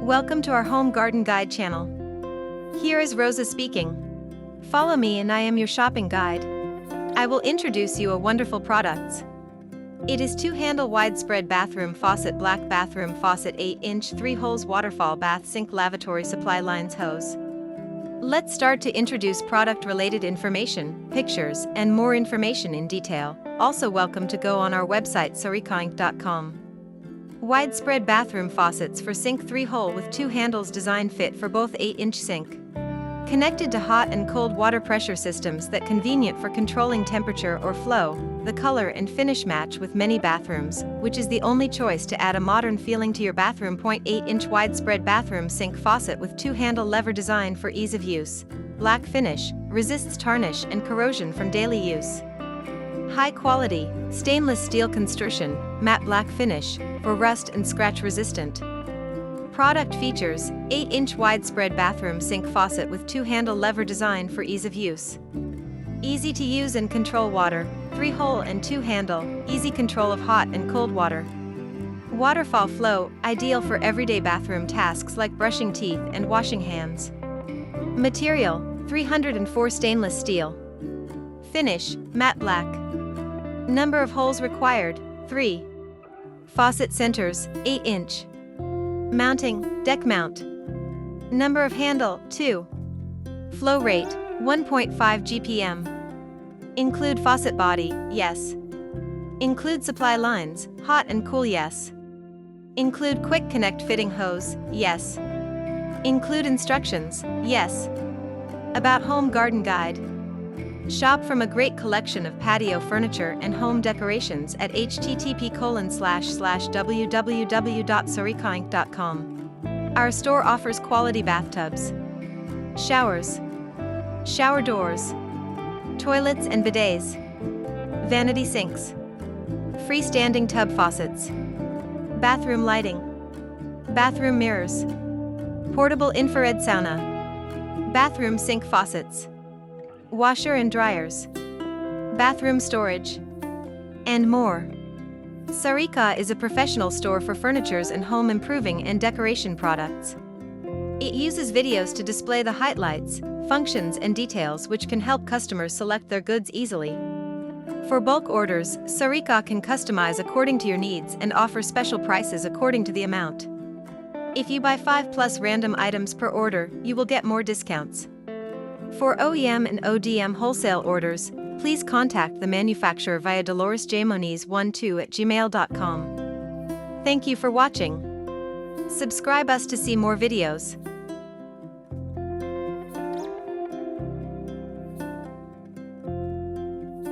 Welcome to our Home Garden Guide channel. Here is Rosa speaking. Follow me and I am your shopping guide. I will introduce you a wonderful products. It is 2-handle widespread bathroom faucet, black bathroom faucet, 8-inch 3-holes waterfall bath sink lavatory supply lines hose. Let's start to introduce product related information, pictures, and more information in detail. Also welcome to go on our website 𝐬𝐻𝐼𝐻.com. Widespread bathroom faucets for sink 3-hole with 2 handles, design fit for both 8-inch sink. Connected to hot and cold water pressure systems that convenient for controlling temperature or flow. The color and finish match with many bathrooms, which is the only choice to add a modern feeling to your bathroom. 8-inch widespread bathroom sink faucet with 2-handle lever design for ease of use. Black finish, resists tarnish and corrosion from daily use. High quality, stainless steel construction, matte black finish, for rust and scratch resistant. Product features: 8-inch widespread bathroom sink faucet with 2-handle lever design for ease of use. Easy to use and control water, 3-hole and 2-handle, easy control of hot and cold water. Waterfall flow, ideal for everyday bathroom tasks like brushing teeth and washing hands. Material: 304 stainless steel. Finish: matte black. Number of holes required: 3. Faucet centers: 8-inch. Mounting: deck mount. Number of handle: 2. Flow rate: 1.5 GPM. Include faucet body: yes. Include supply lines, hot and cool: yes. Include quick connect fitting hose: yes. Include instructions: yes. About Home Garden Guide. Shop from a great collection of patio furniture and home decorations at http://www.𝐬𝐻𝐼𝐻.com. Our store offers quality bathtubs, showers, shower doors, toilets and bidets, vanity sinks, freestanding tub faucets, bathroom lighting, bathroom mirrors, portable infrared sauna, bathroom sink faucets, washer and dryers, bathroom storage, and more. 𝐬𝐻𝐼𝐻 is a professional store for furnitures and home improving and decoration products. It uses videos to display the highlights, functions and details which can help customers select their goods easily. For bulk orders, 𝐬𝐻𝐼𝐻 can customize according to your needs and offer special prices according to the amount. If you buy 5+ random items per order, you will get more discounts. For OEM and ODM wholesale orders, please contact the manufacturer via 𝐷oloresJMoniz12@gmail.com. Thank you for watching. Subscribe us to see more videos.